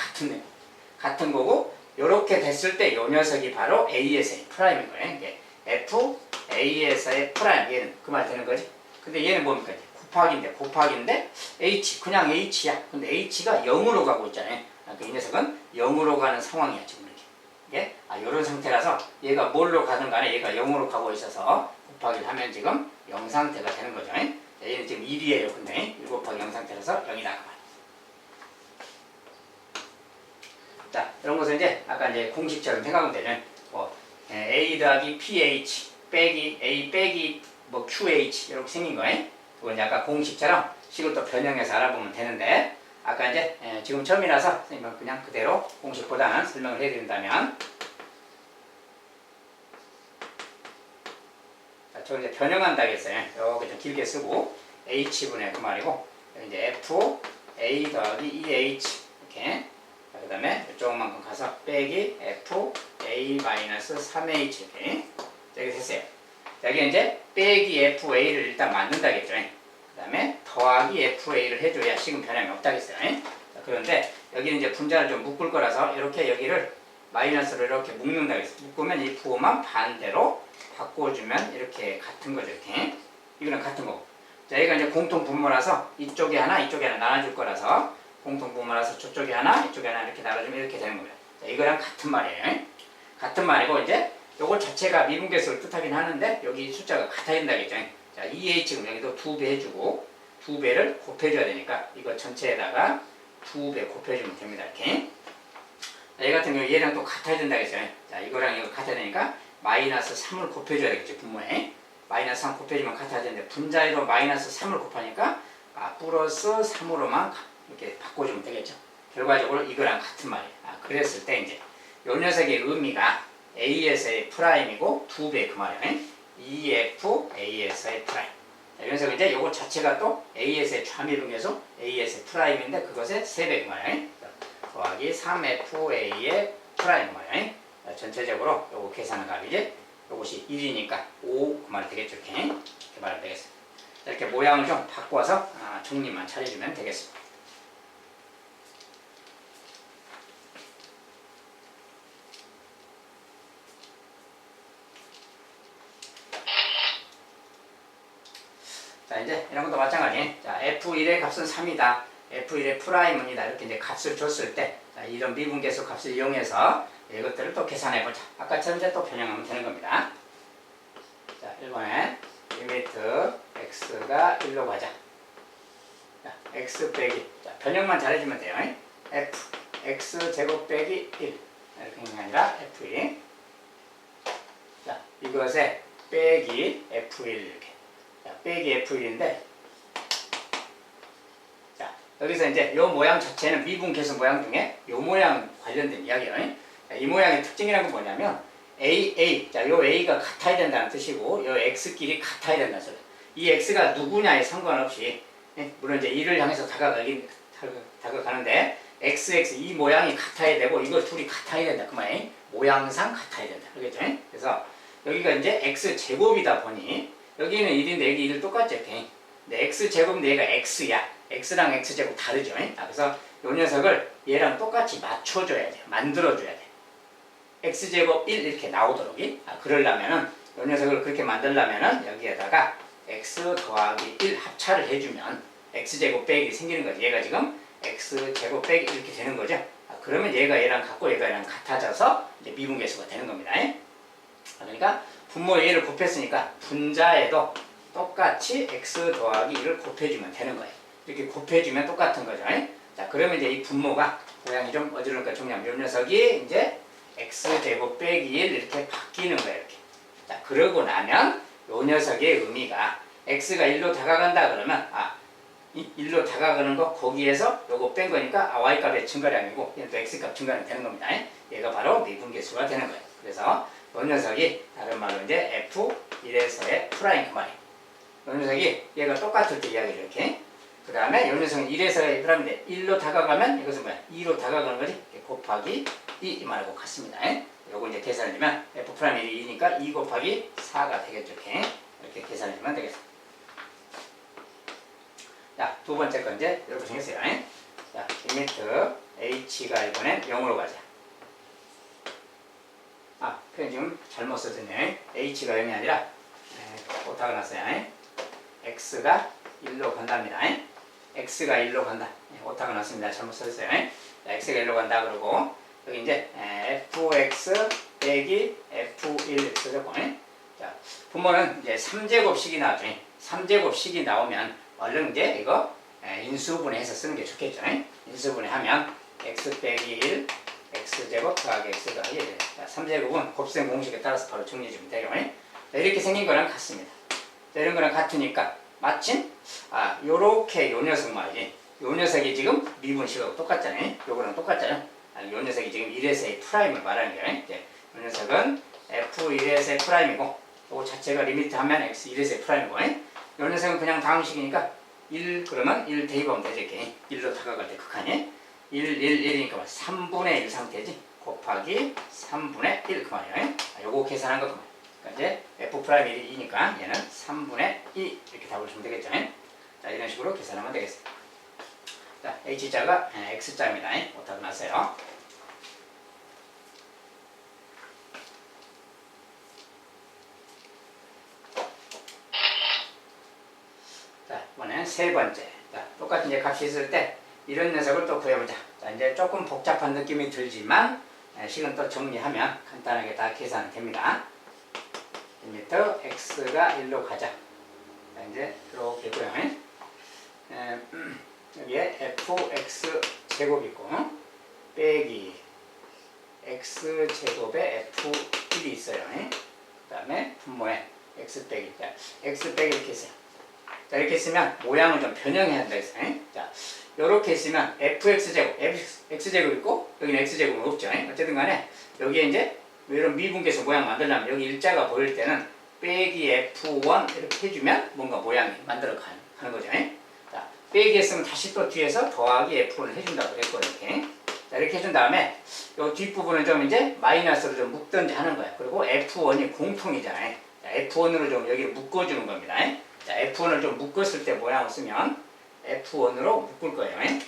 Speaker 1: 같은 거고 요렇게 됐을 때 요 녀석이 바로 a에서의 프라임인 거예요. 이게 f a에서의 프라임 얘는 그 말 되는 거지. 근데 얘는 뭡니까? 곱하기인데 h 그냥 h야. 근데 h가 0으로 가고 있잖아요. 그러니까 이 녀석은 0으로 가는 상황이야 지금 이렇게. 이런 상태라서 얘가 뭘로 가든 간에 얘가 0으로 가고 있어서 곱하기를 하면 지금 0 상태가 되는 거죠. 얘는 지금 1이에요. 근데 1 곱하기 0 상태라서 0이다. 자, 이런 것은 이제 아까 이제 공식처럼 생각하면 되는 a 더하기 ph 빼기 a 빼기 qh 이렇게 생긴 거예요. 그건 이제 아까 공식처럼 식을 또 변형해서 알아보면 되는데 아까 이제 지금 처음이라서 선생님은 그냥 그대로 공식보다는 설명을 해드린다면 자, 저 이제 변형한다고 했어요. 여기 좀 길게 쓰고 h분의 그 말이고 이제 f a 더하기 2h 이렇게 그 다음에 이쪽만큼 가서 빼기 f a 마이너스 3h 이렇게 됐어요. 여기 이제 빼기 fa를 일단 만든다겠죠. 그 다음에 더하기 fa를 해줘야 식은 변함이 없다겠어요. 자, 그런데 여기는 이제 분자를 좀 묶을 거라서 이렇게 여기를 마이너스로 이렇게 묶는다겠어요. 묶으면 이 부호만 반대로 바꿔주면 이렇게 같은 거죠. 이렇게. 이거는 같은 거고. 자, 여기가 이제 공통 분모라서 이쪽에 하나 나눠줄 거라서 공통 분모라서 저쪽에 하나 이쪽에 하나 이렇게 나눠주면 이렇게 되는 거예요. 자, 이거랑 같은 말이에요. 같은 말이고 이제 요거 자체가 미분계수를 뜻하긴 하는데 여기 숫자가 같아야 된다겠죠. 자, 2H는 여기도 2배 해주고 2배를 곱해줘야 되니까 이거 전체에다가 2배 곱해주면 됩니다. 이렇게. 자, 얘 같은 경우 얘랑 또 같아야 된다겠죠. 자, 이거랑 이거 같아야 되니까 마이너스 3을 곱해줘야 되겠죠. 분모에. 마이너스 3 곱해주면 같아야 되는데 분자에도 마이너스 3을 곱하니까 플러스 3으로만 이렇게 바꿔주면 되겠죠. 결과적으로 이거랑 같은 말이에요. 그랬을 때 이제 요 녀석의 의미가 A에서의 프라임이고 2배 그 말이에요. EF A에서의 프라임. 자, 이 녀석은 이제 요거 자체가 또 A에서의 좌미분계수 A에서의 프라임인데 그것의 3배 그 말이에요. 더하기 3FA의 프라임 그 말이에요. 전체적으로 요거 계산한 값이지 요것이 1이니까 5 그 말이 되겠죠. 이렇게 말하면 되겠습니다. 이렇게 모양을 좀 바꿔서 정리만 차려주면 되겠습니다. 자, 이제 이런 것도 마찬가지. 자, F1의 값은 3이다. F1의 프라임은이다. 이렇게 이제 값을 줬을 때, 자, 이런 미분계수 값을 이용해서 이것들을 또 계산해보자. 아까처럼 이제 또 변형하면 되는 겁니다. 자, 1번에 리미트 x가 1로 가자. 자, x 빼기. 자, 변형만 잘해주면 돼요. f x 제곱 빼기 1. 이렇게 하는 게 아니라 f1. 자, 이것에 빼기 f1 이렇게. 자, 빼기 f1인데, 자, 여기서 이제 이 모양 자체는 미분계수 모양 중에 이 모양 관련된 이야기예요. 자, 이 모양의 특징이라는 건 뭐냐면 A, 자, 요 A가 같아야 된다는 뜻이고 요 X끼리 같아야 된다는 소리. 이 X가 누구냐에 상관없이 물론 이제 1을 향해서 다가가는데 XX 이 모양이 같아야 되고 이거 둘이 같아야 된다. 그 말이 모양상 같아야 된다. 그렇겠죠? 그래서 여기가 이제 X제곱이다 보니 여기는 1인데 여기 1 똑같죠? 이렇게. 근데 X제곱인데 얘가 X야. X랑 X제곱 다르죠? 그래서 요 녀석을 얘랑 똑같이 맞춰줘야 돼요. 만들어줘야 돼. X제곱 1 이렇게 나오도록. 그러려면은 요 녀석을 그렇게 만들려면은 여기에다가 X 더하기 1 합차를 해주면 X제곱 빼기 생기는 거지. 얘가 지금 X제곱 빼기 이렇게 되는 거죠. 그러면 얘가 얘랑 같고 얘가 얘랑 같아져서 이제 미분계수가 되는 겁니다. 그러니까 분모 A를 곱했으니까 분자에도 똑같이 X 더하기 1을 곱해주면 되는 거예요. 이렇게 곱해주면 똑같은 거죠. 자, 그러면 이제 이 분모가 모양이 좀 어지러우니까 정리하면 이 녀석이 이제 X제곱 빼기 1 이렇게 바뀌는 거예요. 이렇게. 자, 그러고 나면 이 녀석의 의미가 X가 1로 다가간다 그러면 1로 다가가는 거 거기에서 요거 뺀 거니까 Y값의 증가량이고 얘는 또 X값 증가량이 되는 겁니다. 얘가 바로 미분계수가 되는 거예요. 그래서 이 녀석이 다른 말로 이제 F1에서의 프라임 그 말이에요. 이 녀석이 얘가 똑같을 때 이야기를 이렇게. 그 다음에 이 녀석은 1에서의 프라임인데 1로 다가가면 이것은 뭐야? 2로 다가가는 거지. 곱하기 2 말하고 같습니다. 요거 이제 계산해주면 F'1이 2니까 2 곱하기 4가 되겠죠. 이렇게 계산해주면 되겠습니다. 자, 두 번째 건 이제 이렇게 생겼어요. 자, 리미트 h가 이번엔 0으로 가자. 표현 지금 잘못 썼네. h가 0이 아니라 오타가 났어요. x가 1로 간답니다. x가 1로 간다. 오타가 났습니다. 잘못 썼어요. 자, x가 1로 간다 그러고 여기 이제 fx 빼기 f1 써졌고, 자, 분모는 이제 3제곱식이 나왔죠. 3제곱식이 나오면 얼른 이제 이거 인수분해해서 쓰는 게 좋겠죠. 인수분해하면 x 빼기 1 x제곱 더하기 x 더하기 1. 자, 3제곱은 곱셈 공식에 따라서 바로 정리해주면 되죠. 자, 이렇게 생긴 거랑 같습니다. 자, 이런 거랑 같으니까 마침 요렇게 요 녀석 말이지. 요 녀석이 지금 미분식하고 똑같잖아요. 요거랑 똑같잖아요. 요 녀석이 지금 1에서의 프라임을 말하는 거예요. 이제 요 녀석은 f1에서의 프라임이고 요거 자체가 리미트 하면 x 1에서의 프라임이고 요 녀석은 그냥 다음식이니까 1 그러면 1 대입하면 되죠. 이렇게 1로 다가갈 때 극한이 1, 1, 1이니까 3분의 1 상태지. 곱하기 3분의 1 그 말이에요. 요거 계산한 거 그 말이에요. 그러니까 이제 f'1이 2니까 얘는 3분의 2 이렇게 답을 주면 되겠죠. 자, 이런 식으로 계산하면 되겠습니다. 자, h자가 x자입니다. 오타가 났어요. 자, 이번엔 세 번째. 자, 똑같은 이제 값이 있을 때 이런 녀석을 또 구해보자. 자, 이제 조금 복잡한 느낌이 들지만 식은 또 정리하면 간단하게 다 계산이 됩니다. 리미터 x가 1로 가자. 자, 이제 이렇게 있고요. 여기에 fx 제곱 있고 빼기 x 제곱에 f1이 있어요. 그 다음에 분모에 x 빼기. 자, x 빼기 이렇게 있어요. 자, 이렇게 있으면 모양을 좀 변형해야 한다 했어요. 자, 이렇게 있으면 fx제곱, x제곱 있고 여기는 x제곱은 없죠. 어쨌든 간에 여기에 이제 이런 미분계수 모양 만들려면 여기 일자가 보일 때는 빼기 f1 이렇게 해주면 뭔가 모양이 만들어 가는 거죠. 자, 빼기 했으면 다시 또 뒤에서 더하기 f1을 해준다고 그랬고 이렇게. 자, 이렇게 해준 다음에 이 뒷부분을 좀 이제 마이너스로 좀 묶든지 하는 거야. 그리고 f1이 공통이잖아요. 자, f1으로 좀 여기를 묶어주는 겁니다. 자, F1을 좀 묶었을 때 모양을 쓰면 F1으로 묶을 거예요.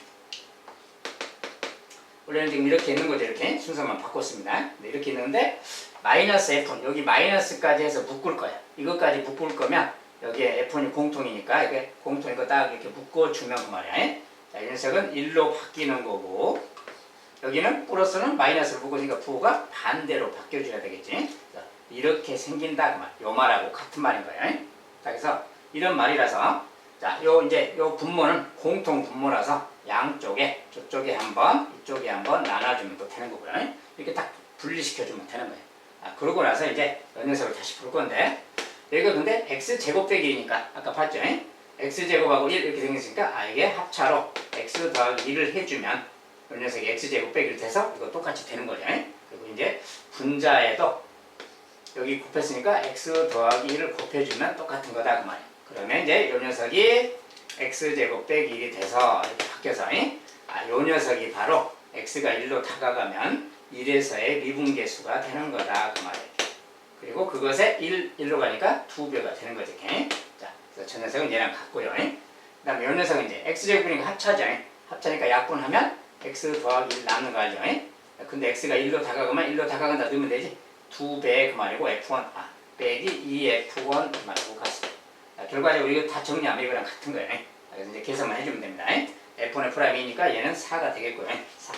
Speaker 1: 원래는 지금 이렇게 있는 거죠. 이렇게 순서만 바꿨습니다. 네, 이렇게 있는데 마이너스 F1 여기 마이너스까지 해서 묶을 거예요. 이것까지 묶을 거면 여기에 F1이 공통이니까 이게 공통이고 딱 이렇게 묶어주면 그 말이야. 자, 이 녀석은 1로 바뀌는 거고 여기는 플러스는 마이너스로 묶으니까 부호가 반대로 바뀌어줘야 되겠지. 자, 이렇게 생긴다 그 말. 요 말하고 같은 말인 거예요. 자, 그래서 이런 말이라서 자, 요 분모는 공통 분모라서 양쪽에 저쪽에 한번 이쪽에 한번 나눠주면 또 되는 거고요. 이렇게 딱 분리시켜주면 되는 거예요. 그러고 나서 이제 이 녀석을 다시 볼 건데 여기가 근데 x제곱 빼기 1이니까 아까 봤죠? x제곱하고 1 이렇게 생겼으니까 이게 합차로 x 더하기 1을 해주면 이 녀석이 x제곱 빼기를 돼서 이거 똑같이 되는 거죠. 그리고 이제 분자에도 여기 곱했으니까 x 더하기 1을 곱해주면 똑같은 거다 그 말이에요. 그러면 이제 요 녀석이 x제곱 빼기 1이 돼서 이렇게 바뀌어서 요 녀석이 바로 x가 1로 다가가면 1에서의 미분계수가 되는 거다 그 말이에요. 그리고 그것에 1로 가니까 2배가 되는 거죠. 이렇게. 자, 그래서 저 녀석은 얘랑 같고요. 그 다음에 요 녀석은 이제 x제곱이니까 합차죠. 합차니까 약분하면 x 더하기 1 남는 거 알죠? 근데 x가 1로 다가가면 1로 다가간다 넣으면 되지. 2배 그 말이고 f1 빼기 2f1 그 말이고 같습니다. 결과적으로 이거 다 정리하면 이거랑 같은 거예요. 그래서 이제 계산만 해주면 됩니다. f1의 프라임이니까 얘는 4가 되겠고요. 4.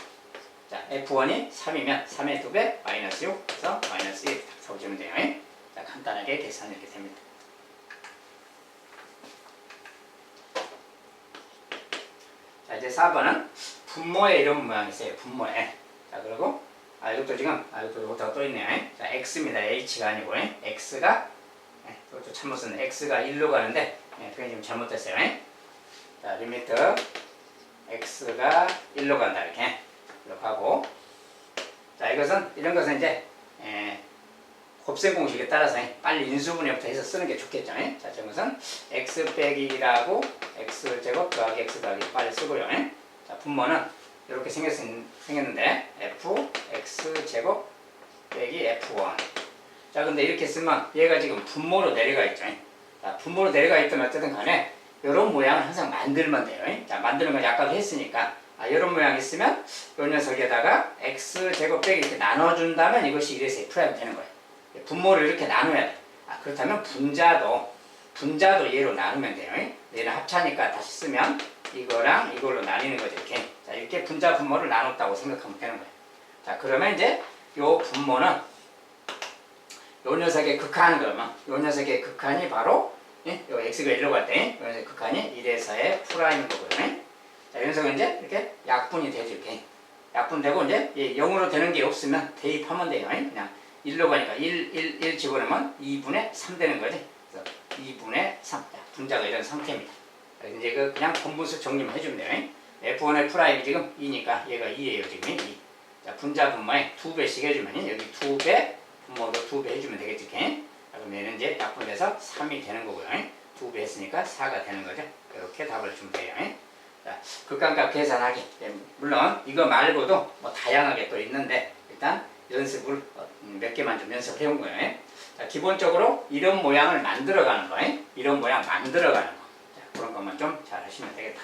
Speaker 1: 자, f1이 3이면 3의 2배 마이너스 6. 그래서 마이너스 1 써주면 돼요. 자, 간단하게 계산 이렇게 됩니다. 자, 이제 4번은 분모에 이런 모양이 있어요. 분모에. 자, 그리고 이것도 지금 이것도 또 있네요. 자, x입니다. h가 아니고 x가 이것도 잘못 썼네. x가 1로 가는데 그게 지금 잘못됐어요. 자, 리미터 x가 1로 간다 이렇게 하고 자, 이런 것은 이제 곱셈 공식에 따라서 빨리 인수분해부터 해서 쓰는 게 좋겠죠. 자, 저것은 x 빼기 1하고 x제곱 더하기 x 더하기 빨리 쓰고요. 자, 분모는 이렇게 생겼는데 fx제곱 빼기 f1. 자, 근데 이렇게 쓰면 얘가 지금 분모로 내려가 있죠. 자, 분모로 내려가 있든 어쨌든 간에 이런 모양을 항상 만들면 돼요. 자, 만드는 건 아까도 했으니까 이런 모양이 있으면 이 녀석에다가 x제곱 빼기 이렇게 나눠준다면 이것이 1에서 F'이 되는 거예요. 분모를 이렇게 나눠야 돼. 그렇다면 분자도 얘로 나누면 돼요. 얘는 합차니까 다시 쓰면 이거랑 이걸로 나뉘는 거죠. 이렇게. 자, 이렇게 분자 분모를 나눴다고 생각하면 되는 거예요. 자, 그러면 이제 요 분모는 요 녀석의 극한은 그러면 요 녀석의 극한이 바로 요 x가 1로 갈 때 요 녀석의 극한이 1에서의 프라임인 거고요. 자, 이 녀석은 이제 이렇게 약분이 되죠. 이렇게. 약분되고 이제 0으로 되는 게 없으면 대입하면 돼요. 그냥 1로 가니까 1 집어넣으면 2분의 3 되는 거지. 그래서 2분의 3. 분자가 이런 상태입니다. 이제 그냥 분분수 정리만 해주면 돼요. F1의 프라임이 지금 2니까 얘가 2예요. 지금 2. 자, 분자 분모에 2배씩 해주면 여기 2배, 분모도 2배 해주면 되겠지. 이렇게. 그럼 얘는 이제 약분돼서 3이 되는 거고요. 2배 했으니까 4가 되는 거죠. 이렇게 답을 주면 돼요. 자, 극한값 계산하기. 물론 이거 말고도 뭐 다양하게 또 있는데 일단 연습을 몇 개만 좀 연습해 온 거예요. 자, 기본적으로 이런 모양을 만들어가는 거예요. 이런 모양 만들어가는 거. 자, 그런 것만 좀 잘 하시면 되겠다.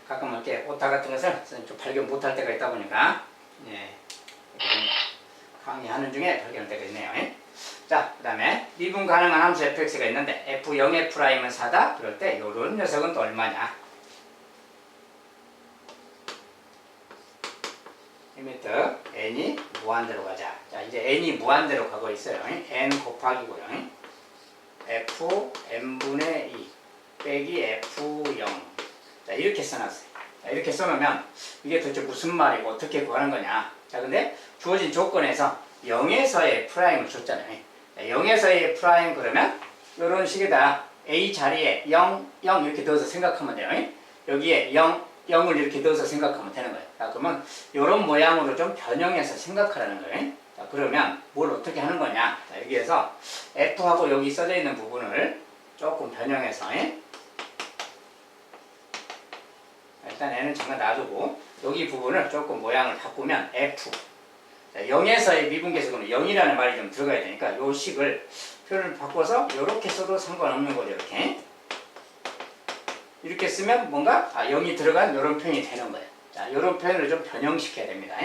Speaker 1: 가끔 이렇게 오타 같은 것을 좀 발견 못할 때가 있다 보니까 강의하는 중에 발견할 때가 있네요. 자, 그 다음에 미분 가능한 함수 fx가 있는데 f0의 프라임은 4다. 그럴 때 요런 녀석은 또 얼마냐? 리미트 n이 무한대로 가자. 자, 이제 n이 무한대로 가고 있어요. n 곱하기고요. f n분의 2 빼기 f0. 자, 이렇게 써놨어요. 자, 이렇게 써놓으면 이게 도대체 무슨 말이고 어떻게 구하는 거냐? 자, 근데 주어진 조건에서 0에서의 프라임을 줬잖아요. 자, 0에서의 프라임 그러면 이런 식에다 a 자리에 0, 0 이렇게 넣어서 생각하면 돼요. 여기에 0, 0을 이렇게 넣어서 생각하면 되는 거예요. 자, 그러면 이런 모양으로 좀 변형해서 생각하라는 거예요. 자, 그러면 뭘 어떻게 하는 거냐? 자, 여기에서 f하고 여기 써져 있는 부분을 조금 변형해서 일단 n은 잠깐 놔두고 여기 부분을 조금 모양을 바꾸면 f. 자, 0에서의 미분계수는 0이라는 말이 좀 들어가야 되니까 이 식을 표현을 바꿔서 이렇게 써도 상관없는 거죠. 이렇게 쓰면 뭔가 0이 들어간 이런 표현이 되는 거예요. 자, 이런 표현을 좀 변형시켜야 됩니다.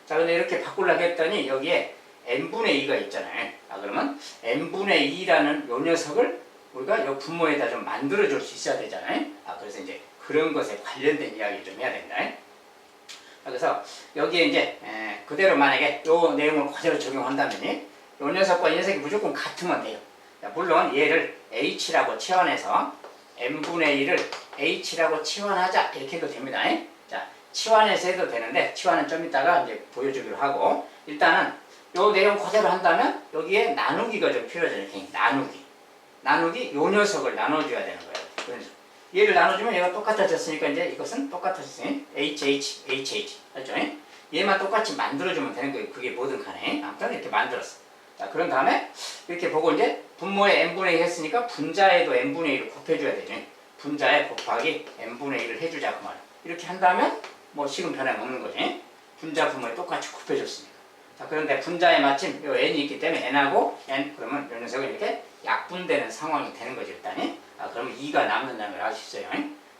Speaker 1: 자, 근데 이렇게 바꾸려고 했더니 여기에 n분의 2가 있잖아요. 자, 그러면 n분의 2라는 요 녀석을 우리가 요 분모에다 좀 만들어줄 수 있어야 되잖아요. 그래서 이제 그런 것에 관련된 이야기를 좀 해야 된다. 그래서 여기에 이제 그대로 만약에 요 내용을 그대로 적용한다면 요 녀석과 이 녀석이 무조건 같으면 돼요. 자, 물론 얘를 h라고 치환해서 n분의 1을 h라고 치환하자 이렇게 해도 됩니다. 자, 치환해서 해도 되는데 치환은 좀 이따가 이제 보여주기로 하고 일단은 요 내용 그대로 한다면 여기에 나누기가 좀 필요하죠. 이렇게 나누기 요 녀석을 나눠줘야 되는 거예요. 그래서 얘를 나눠주면 얘가 똑같아졌으니까 이제 이것은 똑같아졌어요. HH 맞죠? 얘만 똑같이 만들어주면 되는 거예요. 그게 뭐든 간에 아무튼 이렇게 만들었어. 자, 그런 다음에 이렇게 보고 이제 분모에 n분의 1 했으니까 분자에도 n분의 1을 곱해줘야 되죠. 분자에 곱하기 n분의 1을 해주자 그 말이에요. 이렇게 한다면 뭐 식은 변함없는 거지. 분자 분모에 똑같이 곱해줬으니까. 자, 그런데 분자에 마침 요 n이 있기 때문에 n하고 n 그러면 요 녀석은 이렇게 약분되는 상황이 되는 거죠 일단이. 그러면 2가 남는다는 걸 알 수 있어요.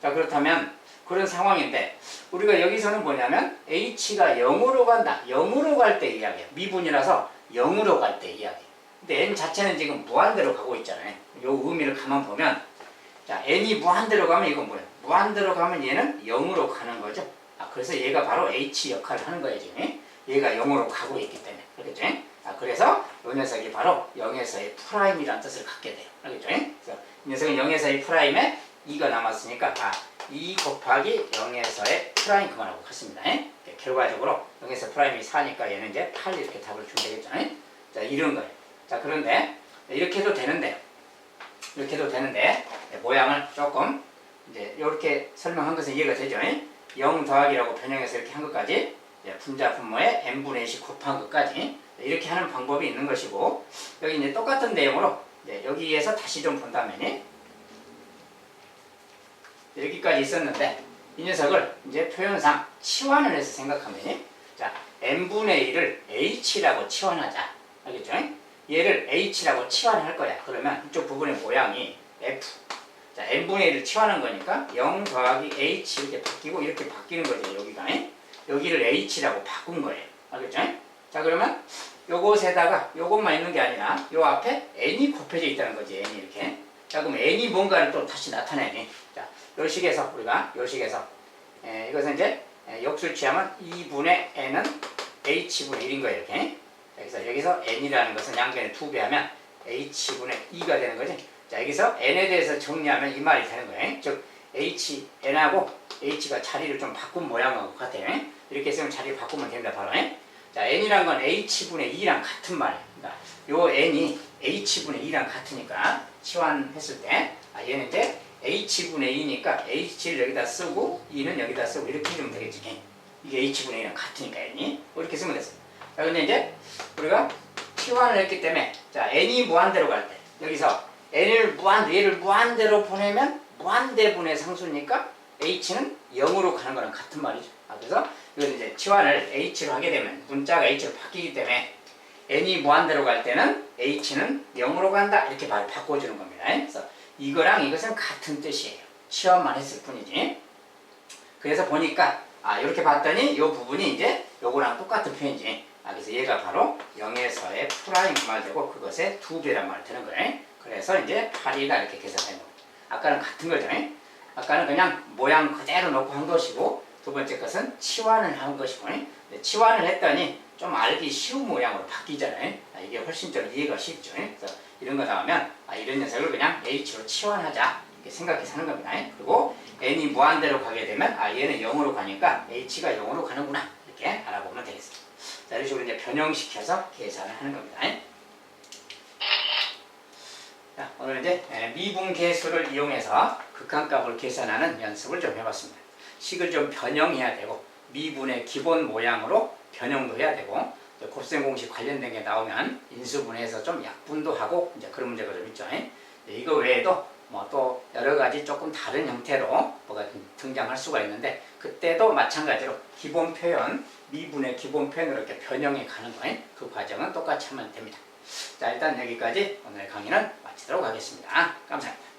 Speaker 1: 자, 그렇다면 그런 상황인데 우리가 여기서는 뭐냐면 h가 0으로 간다. 0으로 갈 때 이야기야. 미분이라서 0으로 갈 때 이야기. 근데 n 자체는 지금 무한대로 가고 있잖아요. 요 의미를 가만 보면 자, n이 무한대로 가면 이건 뭐야? 무한대로 가면 얘는 0으로 가는 거죠. 그래서 얘가 바로 h 역할을 하는 거예요 지금. 얘가 0으로 가고 있기 때문에. 그렇겠죠? 그래서 이 녀석이 바로 0에서의 프라임이라는 뜻을 갖게 돼요. 알겠죠? 그래서 이 녀석은 0에서의 프라임에 2가 남았으니까 2 곱하기 0에서의 프라임 그만하고 같습니다. 결과적으로 0에서 프라임이 4니까 얘는 이제 8 이렇게 답을 주면 되겠죠. 자, 이런 거예요. 자, 그런데 이렇게 해도 되는데 모양을 조금 이제 이렇게 설명한 것은 이해가 되죠. 0 더하기라고 변형해서 이렇게 한 것까지 분자 분모에 n분의 1씩 곱한 것까지 이렇게 하는 방법이 있는 것이고 여기 이제 똑같은 내용으로 여기에서 다시 좀 본다면 여기까지 있었는데 이 녀석을 이제 표현상 치환을 해서 생각하면 자, n분의 1을 h라고 치환하자. 알겠죠? 얘를 h라고 치환할 거야. 그러면 이쪽 부분의 모양이 f. 자, n분의 1을 치환한 거니까 0 더하기 h 이렇게 바뀌고 이렇게 바뀌는 거죠. 여기가. 여기를 h라고 바꾼 거예요. 알겠죠? 자, 그러면 요것에다가 요것만 있는 게 아니라 요 앞에 n이 곱해져 있다는 거지. n이 이렇게. 자, 그럼 n이 뭔가를 또 다시 나타내니. 자, 요 식에서 우리가 이것은 이제 역수를 취하면 2분의 n은 h분의 1인 거예요. 이렇게. 그래서 여기서 n이라는 것은 양변에 2배 하면 h분의 2가 되는 거지. 자, 여기서 n에 대해서 정리하면 이 말이 되는 거예요. 즉 n하고 h가 자리를 좀 바꾼 모양하고 같아요. 이렇게 쓰면 자리를 바꾸면 됩니다. 바로. 자, n이란 건 h분의 2랑 같은 말이에요. 그러니까 요 n이 h분의 2랑 같으니까 치환했을 때 얘는 이제 h분의 2니까 h를 여기다 쓰고 2는 여기다 쓰고 이렇게 해주면 되겠지. 이게 h분의 2랑 같으니까 n이 이렇게 쓰면 됐어요. 자, 근데 이제 우리가 치환을 했기 때문에 자, n이 무한대로 갈 때 여기서 얘를 무한대로 보내면 무한대분의 상수니까 h는 0으로 가는 거랑 같은 말이죠. 그래서 이건 이제 치환을 h로 하게 되면 문자가 h로 바뀌기 때문에 n이 무한대로 갈 때는 h는 0으로 간다 이렇게 바꿔주는 겁니다. 그래서 이거랑 이것은 같은 뜻이에요. 치환만 했을 뿐이지. 그래서 보니까 이렇게 봤더니 이 부분이 이제 요거랑 똑같은 표현이지. 그래서 얘가 바로 0에서 F'인 그 말 되고 그것의 2배란 말 되는 거예요. 그래서 이제 8이다 이렇게 계산된 거예요. 아까는 같은 거죠. 아까는 그냥 모양 그대로 놓고 한 것이고 두 번째 것은 치환을 한 것이고 치환을 했더니 좀 알기 쉬운 모양으로 바뀌잖아요. 이게 훨씬 좀 이해가 쉽죠. 그래서 이런 거 나오면 이런 녀석을 그냥 H로 치환하자 이렇게 생각해서 하는 겁니다. 그리고 N이 무한대로 가게 되면 얘는 0으로 가니까 H가 0으로 가는구나 이렇게 알아보면 되겠습니다. 자, 이런 식으로 이제 변형시켜서 계산을 하는 겁니다. 자, 오늘 이제 미분계수를 이용해서 극한값을 계산하는 연습을 좀 해봤습니다. 식을 좀 변형해야 되고 미분의 기본 모양으로 변형도 해야 되고 곱셈 공식 관련된 게 나오면 인수분해해서 좀 약분도 하고 이제 그런 문제가 좀 있죠. 이거 외에도 뭐 또 여러 가지 조금 다른 형태로 뭐가 등장할 수가 있는데 그때도 마찬가지로 기본 표현, 미분의 기본 표현으로 이렇게 변형해 가는 거예요. 그 과정은 똑같이 하면 됩니다. 자, 일단 여기까지 오늘 강의는 마치도록 하겠습니다. 감사합니다.